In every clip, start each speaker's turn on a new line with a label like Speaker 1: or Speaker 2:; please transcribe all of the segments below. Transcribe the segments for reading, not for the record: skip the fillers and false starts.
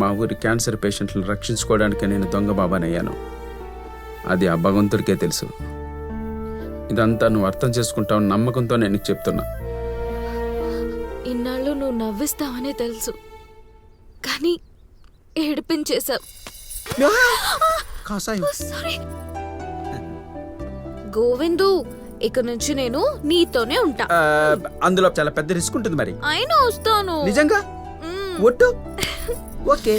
Speaker 1: మా ఊరి క్యాన్సర్ పేషెంట్లను రక్షించుకోవడానికి నేను దొంగ బాబానయ్యాను. అది ఆ భగవంతుడికే తెలుసు. ఇదంతా నువ్వు అర్థం చేసుకుంటావు నమ్మకంతో నేను నీకు చెప్తున్నా.
Speaker 2: ఇన్నాళ్ళు నువ్వు నవ్విస్తావనే తెలుసు, కానీ ఏడిపించేశావు. సారీ గోవిందు, ఇక నుంచి నేను నీతోనే ఉంటా.
Speaker 1: అందులో చాలా పెద్ద రిస్క్ ఉంటుంది. మరి
Speaker 2: అయినా వస్తాను.
Speaker 1: నిజంగా? ఒట్టు? ఓకే.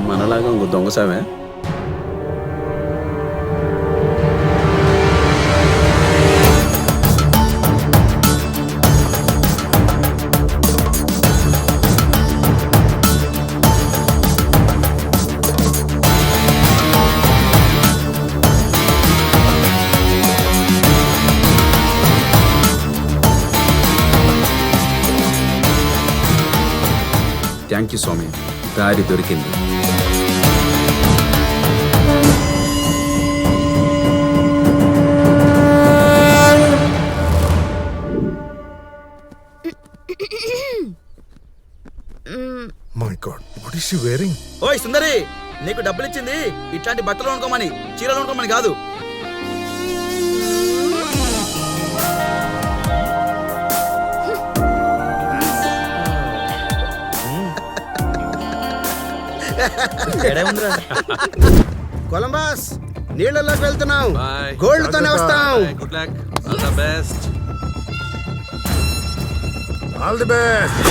Speaker 1: మనలాగా ఇంకో దొంగసామే. థ్యాంక్ యూ స్వామి, దారి దొరికింది.
Speaker 3: My God, what is she wearing?
Speaker 4: ఓయ్ సుందరి, నీకు డబ్బులు ఇచ్చింది ఇట్లాంటి బట్టలు కొనుక్కోమని, చీరలు కొనుక్కోమని కాదు.
Speaker 5: కొలంబస్, నీళ్ళలోకి వెళ్తున్నాం. గోల్డ్ తోనే వస్తాం.
Speaker 6: Good luck, all the best.
Speaker 3: All the best.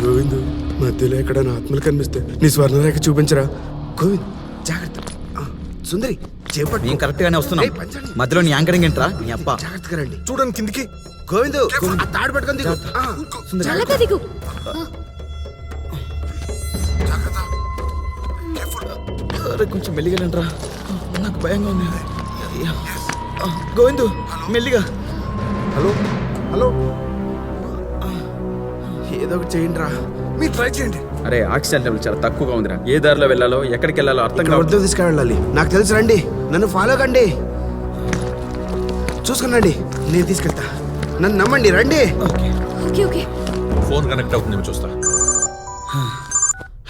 Speaker 3: Govind, మధ్యలో ఎక్కడైనా ఆత్మలు కనిపిస్తే నీ స్వర్ణరేఖ చూపించరా.
Speaker 5: గోవింద్ జాగ్రత్త. సుందరి చేపట్టు.
Speaker 4: నేను కరెక్ట్ గానే వస్తున్నాం. మధ్యలో నీ యాంకరింగ్ ఏంట్రా నీ అబ్బా.
Speaker 5: జాగ్రత్తగా రండి.
Speaker 3: చూడండి కిందికి.
Speaker 5: గోవింద్, ఆ తాడు పట్టుకొని దిగు.
Speaker 2: చల్లగా దిగు.
Speaker 4: అరే కొంచెం మెల్లిగానంట్రా, నాకు భయంగా ఉంది. గోవిందు మెల్లిగా.
Speaker 5: హలో హలో, ఏదో ఒకటి చేయండి రా.
Speaker 3: మీరు ట్రై చేయండి.
Speaker 1: అరే ఆక్సిజన్ లెవెల్ చాలా తక్కువగా ఉందిరా. ఏ దారిలో వెళ్ళాలో ఎక్కడికి వెళ్ళాలో అర్థం
Speaker 5: ఇక్కడ
Speaker 1: కావట్లేదు.
Speaker 5: తీసుకెళ్ళాలి. నాకు తెలుసు, రండి. నన్ను ఫాలో కండి. చూసుకునండి, నేను తీసుకెళ్తా. నన్ను నమ్మండి, రండి.
Speaker 2: Okay okay.
Speaker 6: ఫోన్ కనెక్ట్ అవుతుందేమో చూస్తా.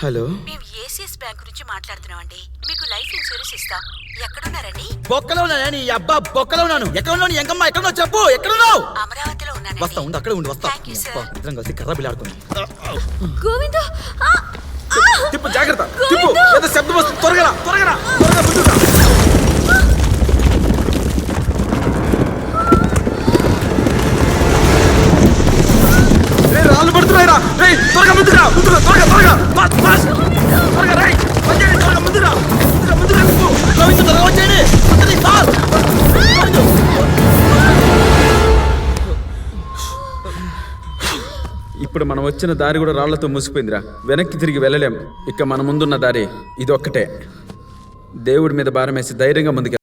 Speaker 4: హలో,
Speaker 7: మేము ఏసిఎస్ బ్యాంక్ నుంచి మాట్లాడుతున్నామండి. మీకు లైఫ్ ఇన్సూరెన్స్ ఇస్తాం. ఎక్కడున్నారండి?
Speaker 4: బొక్కలో ఉన్నాను నీ అబ్బా, బొక్కలో ఉన్నాను. ఎక్కడ ఉన్నాను ఎంకమ్మ, ఎక్కడో చెప్పు. ఎక్కడున్నావు?
Speaker 7: అమరావతిలో ఉన్నాను.
Speaker 4: వస్తా, ఉండు అక్కడే ఉండి వస్తా.
Speaker 7: Thank you, sir.
Speaker 4: ఇద్దరం కలిసి కర్ర బిల్లాడుకున్నాం.
Speaker 2: గోవిందు,
Speaker 1: తిప్పు, జాగ్రత్త తిప్పు. ఏదో శబ్దం వస్తుంది. త్వరగా రా, త్వరగా రా, త్వరగా ముందుకు రా. రాళ్ళు పడుతున్నాయి రా. త్వరగా ముందుకు రా, ముందుకు త్వరగా త్వరగా. త్వరగా రా, త్వరగా ముందుకు రా, ముందుకు రా.
Speaker 4: గోవిందు త్వరగా వచ్చేయండి. అందరినీ సార్.
Speaker 1: ఇప్పుడు మనం వచ్చిన దారి కూడా రాళ్లతో మూసిపోయిందిరా. వెనక్కి తిరిగి వెళ్ళలేం. ఇక మన ముందున్న దారి ఇదొక్కటే. దేవుడి మీద భారం వేసి ధైర్యంగా ముందుకు